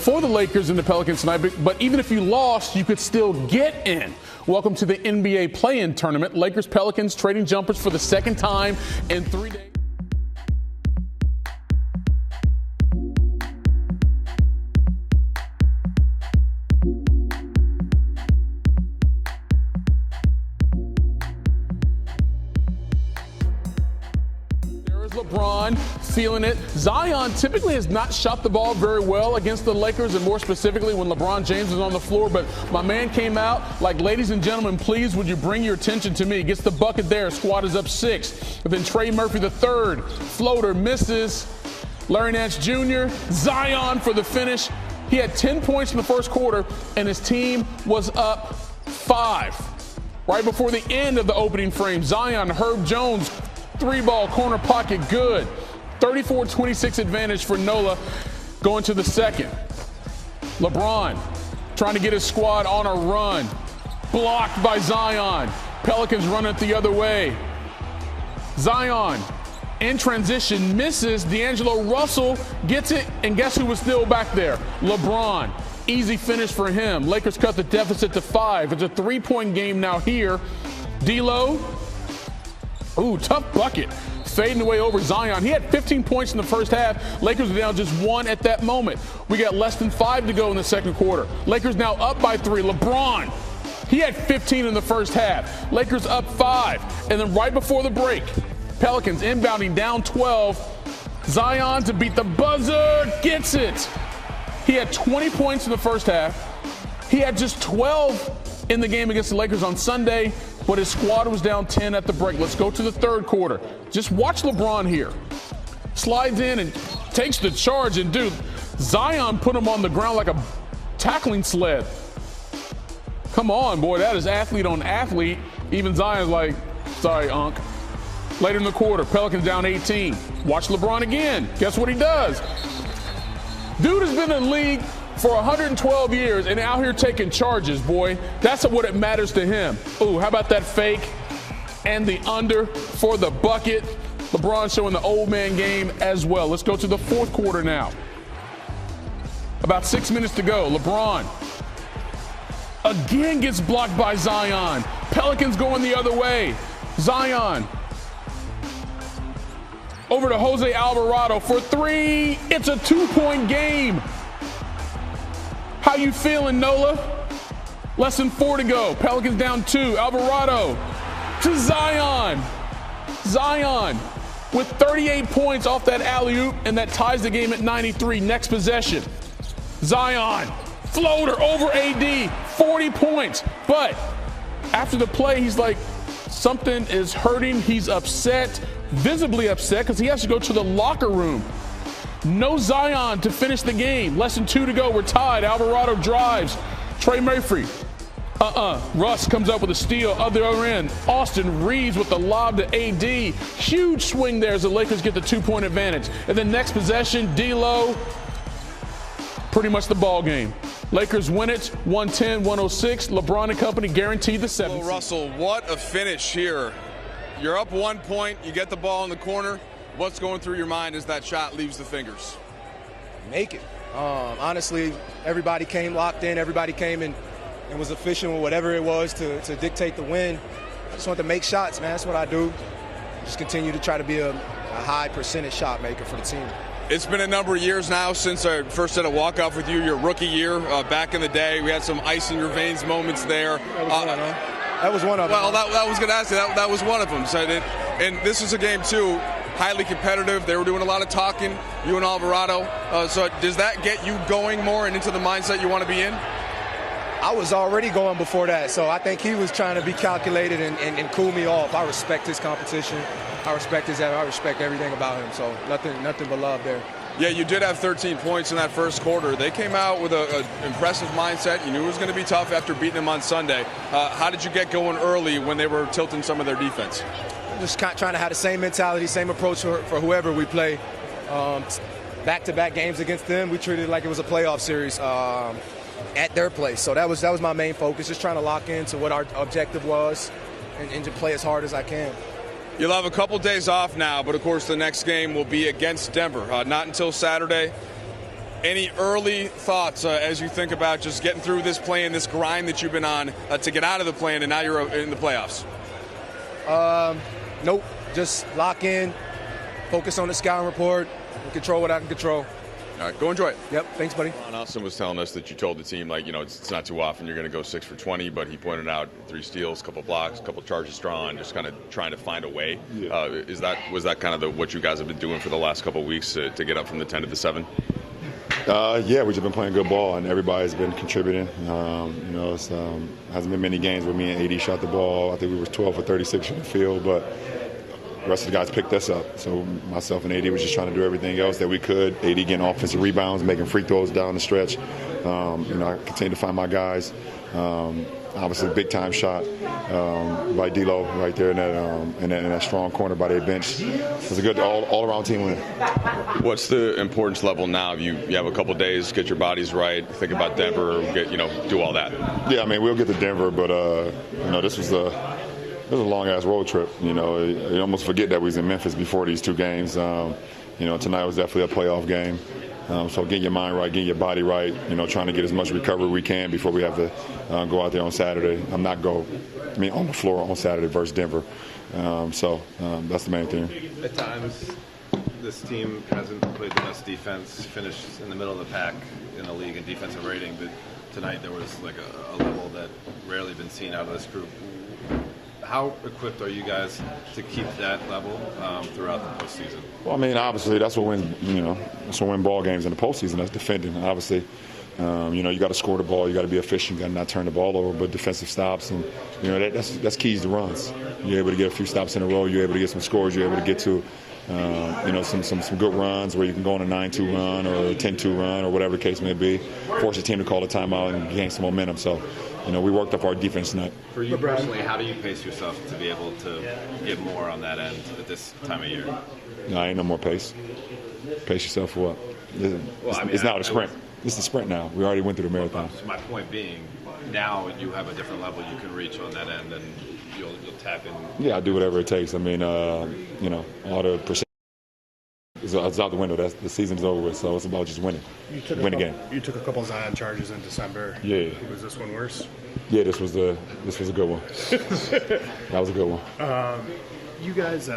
For the Lakers and the Pelicans tonight, but even if you lost, you could still get in. Welcome to the NBA play-in tournament. Lakers Pelicans trading jumpers for the second time in 3 days. LeBron feeling it. Zion typically has not shot the ball very well against the Lakers, and more specifically when LeBron James was on the floor. But my man came out like, ladies and gentlemen, please would you bring your attention to me. Gets the bucket there. Squad is up 6. And then Trey Murphy the third. Floater misses. Larry Nance Jr. Zion for the finish. He had 10 points in the first quarter, and his team was up 5. Right before the end of the opening frame, Zion, Herb Jones, 3-ball corner pocket, good. 34-26 advantage for Nola going to the second. LeBron trying to get his squad on a run. Blocked by Zion. Pelicans running it the other way. Zion in transition misses. D'Angelo Russell gets it, and guess who was still back there? LeBron. Easy finish for him. Lakers cut the deficit to 5. It's a 3-point game now here. D'Lo. Ooh, tough bucket. Fading away over Zion. He had 15 points in the first half. Lakers were down just 1 at that moment. We got less than 5 to go in the second quarter. Lakers now up by 3. LeBron, he had 15 in the first half. Lakers up 5. And then right before the break, Pelicans inbounding down 12. Zion to beat the buzzer, gets it. He had 20 points in the first half. He had just 12 in the game against the Lakers on Sunday, but his squad was down 10 at the break. Let's go to the third quarter. Just watch LeBron here. Slides in and takes the charge, and dude, Zion put him on the ground like a tackling sled. Come on, boy, that is athlete on athlete. Even Zion's like, sorry, Unc. Later in the quarter, Pelicans down 18. Watch LeBron again. Guess what he does? Dude has been in the league for 112 years and out here taking charges, boy. That's what it matters to him. Ooh, how about that fake and the under for the bucket? LeBron showing the old man game as well. Let's go to the fourth quarter now. About 6 minutes to go. LeBron again gets blocked by Zion. Pelicans going the other way. Zion over to Jose Alvarado for 3. It's a 2-point game. How you feeling, Nola? Less than 4 to go. Pelicans down 2. Alvarado to Zion. Zion with 38 points off that alley-oop, and that ties the game at 93. Next possession. Zion, floater over AD, 40 points. But after the play, he's like, something is hurting. He's upset, visibly upset, because he has to go to the locker room. No Zion to finish the game. Less than 2 to go. We're tied. Alvarado drives. Trey Murphy. Russ comes up with a steal. Other end. Austin Reeves with the lob to AD. Huge swing there as the Lakers get the 2-point advantage. And then next possession, D'Lo. Pretty much the ball game. Lakers win it 110-106. LeBron and company guaranteed the 7th. Russell, what a finish here. You're up 1 point. You get the ball in the corner. What's going through your mind as that shot leaves the fingers? Make it. Honestly, everybody came locked in. Everybody came and was efficient with whatever it was to dictate the win. I just want to make shots, man. That's what I do. Just continue to try to be a high percentage shot maker for the team. It's been a number of years now since I first did a walk-off with you, your rookie year. Back in the day, we had some ice in your veins moments there. That was one of them. Well, that was going to ask you. That was one of them. So and this is a game, too, highly competitive. They were doing a lot of talking, you and Alvarado. So does that get you going more and into the mindset you want to be in? I was already going before that, so I think he was trying to be calculated and cool me off. I respect his competition. I respect his effort. I respect everything about him, so nothing but love there. Yeah, you did have 13 points in that first quarter. They came out with an impressive mindset. You knew it was going to be tough after beating them on Sunday. How did you get going early when they were tilting some of their defense? Just trying to have the same mentality, same approach for whoever we play. Back-to-back games against them, we treated it like it was a playoff series at their place. So that was my main focus, just trying to lock into what our objective was and to play as hard as I can. You'll have a couple days off now, but of course the next game will be against Denver. Not until Saturday. Any early thoughts as you think about just getting through this play-in, this grind that you've been on to get out of the play-in, and now you're in the playoffs? Nope. Just lock in, focus on the scouting report, and control what I can control. All right, go enjoy it. Yep, thanks, buddy. Ron Austin was telling us that you told the team, like, it's not too often you're going to go 6 for 20, but he pointed out 3 steals, a couple blocks, a couple charges drawn, just kind of trying to find a way. Yeah. Was that kind of what you guys have been doing for the last couple of weeks to get up from the 10 to the 7? Yeah, we've just been playing good ball, and everybody's been contributing. It hasn't been many games where me and AD shot the ball. I think we were 12 for 36 from the field, but the rest of the guys picked us up. So myself and AD was just trying to do everything else that we could. AD getting offensive rebounds, making free throws down the stretch. I continue to find my guys. Obviously, a big-time shot by D'Lo right there in that strong corner by their bench. It's a good all-around team win. What's the importance level now? You have a couple days, get your bodies right, think about Denver, do all that. Yeah, we'll get to Denver, but this was a long-ass road trip. You almost forget that we was in Memphis before these 2 games. Tonight was definitely a playoff game. So get your mind right, get your body right, trying to get as much recovery we can before we have to go out there on Saturday. On the floor on Saturday versus Denver. That's the main thing. At times, this team hasn't played the best defense, finished in the middle of the pack in the league in defensive rating, but tonight there was like a level that rarely been seen out of this group. How equipped are you guys to keep that level throughout the postseason? Well, obviously that's what wins. That's what win ball games in the postseason. That's defending. Obviously, you got to score the ball. You got to be efficient. You got to not turn the ball over. But defensive stops, and that's keys to runs. You're able to get a few stops in a row. You're able to get some scores. You're able to get to some good runs where you can go on a 9-2 run or a 10-2 run or whatever the case may be. Force a team to call a timeout and gain some momentum. So. We worked up our defense tonight. For you personally, how do you pace yourself to be able to get more on that end at this time of year? No, ain't no more pace. Pace yourself for what? It's now a sprint. This is a sprint now. We already went through the marathon. So my point being, now you have a different level you can reach on that end, and you'll tap in. Yeah, I do whatever it takes. All the percent. It's out the window. The season's over with, so it's about just winning. Win a game. You took a couple Zion charges in December. Yeah. Was this one worse? Yeah, this was a good one. That was a good one. You guys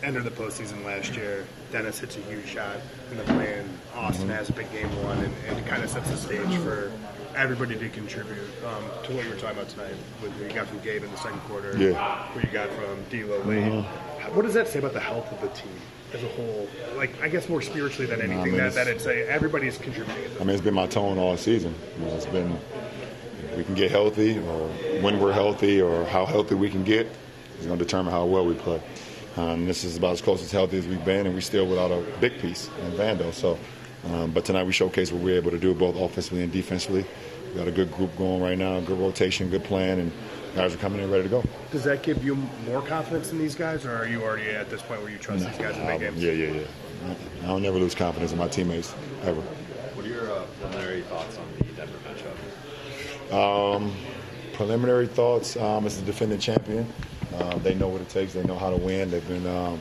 entered the postseason last year. Dennis hits a huge shot in the play-in. Austin has a big game 1, and it kind of sets the stage for everybody to contribute to what you were talking about tonight. What you got from Gabe in the second quarter. Yeah. What you got from D'Lo late. What does that say about the health of the team as a whole? I guess more spiritually than anything, that it's everybody's contributing. It's been my tone all season. It's been if we can get healthy, or when we're healthy, or how healthy we can get, is going to determine how well we play. This is about as close as healthy as we've been, and we're still without a big piece in Vando. So, but tonight we showcased what we're able to do both offensively and defensively. We got a good group going right now, good rotation, good plan, and guys are coming in ready to go. Does that give you more confidence in these guys, or are you already at this point where you trust these guys in big games? Yeah. I don't never lose confidence in my teammates, ever. What are your preliminary thoughts on the Denver matchup? Preliminary thoughts, it's the defending champion. They know what it takes. They know how to win. They've been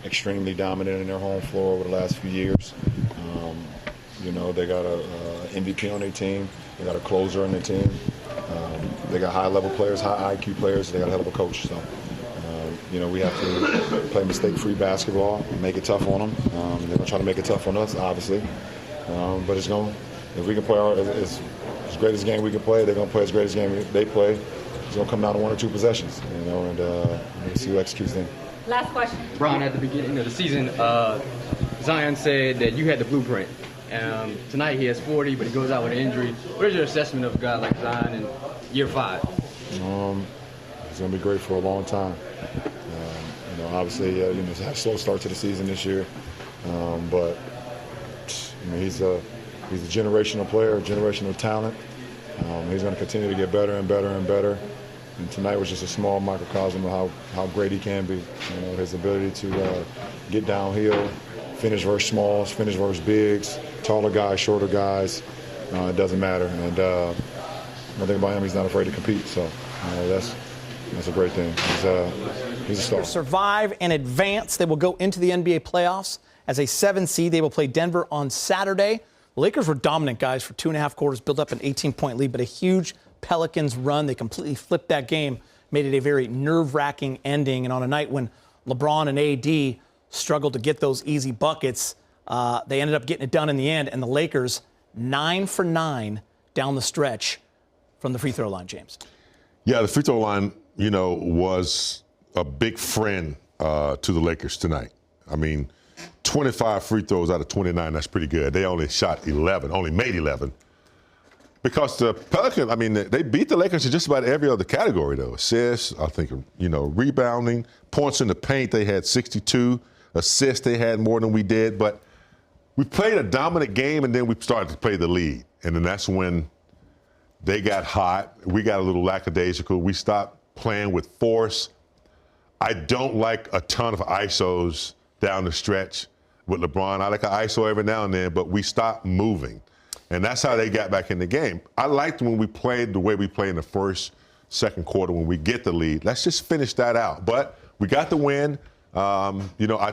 extremely dominant in their home floor over the last few years. They got a MVP on their team. They got a closer on their team. They got high-level players, high IQ players. They got a hell of a coach. So, we have to play mistake-free basketball and make it tough on them. They're going to try to make it tough on us, obviously. But if we can play as great as game we can play, they're going to play as great as game they play. It's going to come down to 1 or 2 possessions, and we'll see who executes them. Last question. Ron, at the beginning of the season, Zion said that you had the blueprint. Tonight he has 40, but he goes out with an injury. What is your assessment of a guy like Zion in year 5? It's going to be great for a long time. Obviously, he's had a slow start to the season this year, but he's a generational player, a generational talent. He's going to continue to get better and better and better. And tonight was just a small microcosm of how great he can be. His ability to get downhill, finish versus smalls, finish versus bigs, taller guys, shorter guys. It doesn't matter. And one thing about him, he's not afraid to compete. So that's a great thing. He's a star. Survive and advance. They will go into the NBA playoffs as a 7 seed. They will play Denver on Saturday. The Lakers were dominant, guys, for 2.5 quarters, built up an 18-point lead, but a huge Pelicans run. They completely flipped that game, made it a very nerve-wracking ending. And on a night when LeBron and AD struggled to get those easy buckets, they ended up getting it done in the end. And the Lakers, 9 for 9 down the stretch from the free throw line, James. Yeah, the free throw line, was a big friend to the Lakers tonight. I mean, 25 free throws out of 29, that's pretty good. They only made 11. Because the Pelicans, they beat the Lakers in just about every other category, though. Assists, I think, rebounding, points in the paint, they had 62. Assists, they had more than we did. But we played a dominant game, and then we started to play the lead. And then that's when they got hot. We got a little lackadaisical. We stopped playing with force. I don't like a ton of ISOs down the stretch with LeBron. I like an ISO every now and then, but we stopped moving. And that's how they got back in the game. I liked when we played the way we played in the first, second quarter when we get the lead. Let's just finish that out. But we got the win. I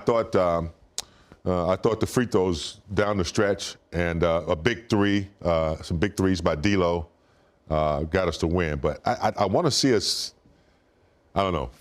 thought the free throws down the stretch and a big three, some big threes by D'Lo got us to win. But I want to see us,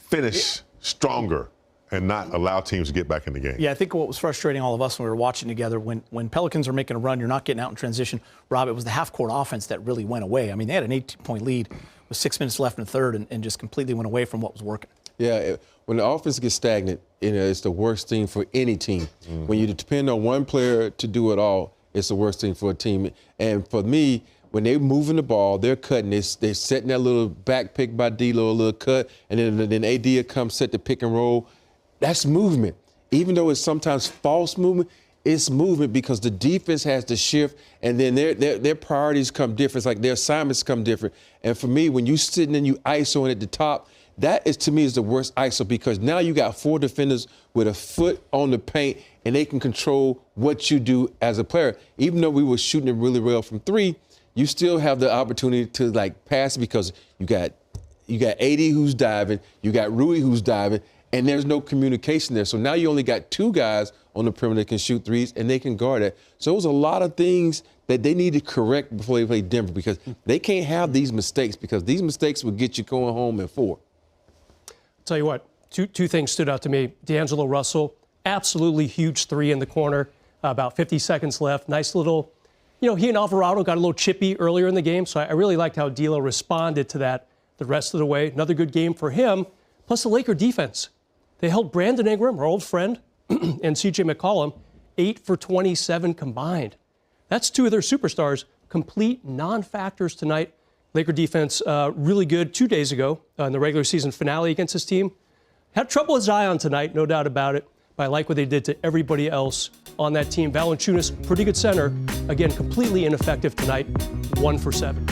finish stronger and not allow teams to get back in the game. Yeah, I think what was frustrating all of us when we were watching together, when Pelicans are making a run, you're not getting out in transition. Rob, it was the half-court offense that really went away. I mean, they had an 18-point lead with 6 minutes left in the third and just completely went away from what was working. Yeah, when the offense gets stagnant, it's the worst thing for any team. Mm-hmm. When you depend on one player to do it all, it's the worst thing for a team. And for me, when they're moving the ball, they're cutting. They're setting that little back pick by D'Lo, a little cut, and then AD will come set the pick and roll. That's movement. Even though it's sometimes false movement, it's movement because the defense has to shift, and then their priorities come different. It's like their assignments come different. And for me, when you sitting and you ISOing at the top, that is, to me, is the worst ISO because now you got 4 defenders with a foot on the paint, and they can control what you do as a player. Even though we were shooting it really well from 3, you still have the opportunity to pass it because you got AD who's diving, you got Rui who's diving, and there's no communication there. So now you only got 2 guys on the perimeter that can shoot threes, and they can guard it. So it was a lot of things that they need to correct before they play Denver because they can't have these mistakes because these mistakes will get you going home in 4. I'll tell you what, two things stood out to me. D'Angelo Russell, absolutely huge 3 in the corner, about 50 seconds left. Nice little, he and Alvarado got a little chippy earlier in the game, so I really liked how D'Lo responded to that the rest of the way. Another good game for him, plus the Laker defense. They held Brandon Ingram, our old friend, and C.J. McCollum, 8 for 27 combined. That's 2 of their superstars, complete non-factors tonight. Laker defense really good 2 days ago in the regular season finale against his team. Had trouble with Zion tonight, no doubt about it, but I like what they did to everybody else on that team. Valanciunas, pretty good center. Again, completely ineffective tonight, 1 for 7.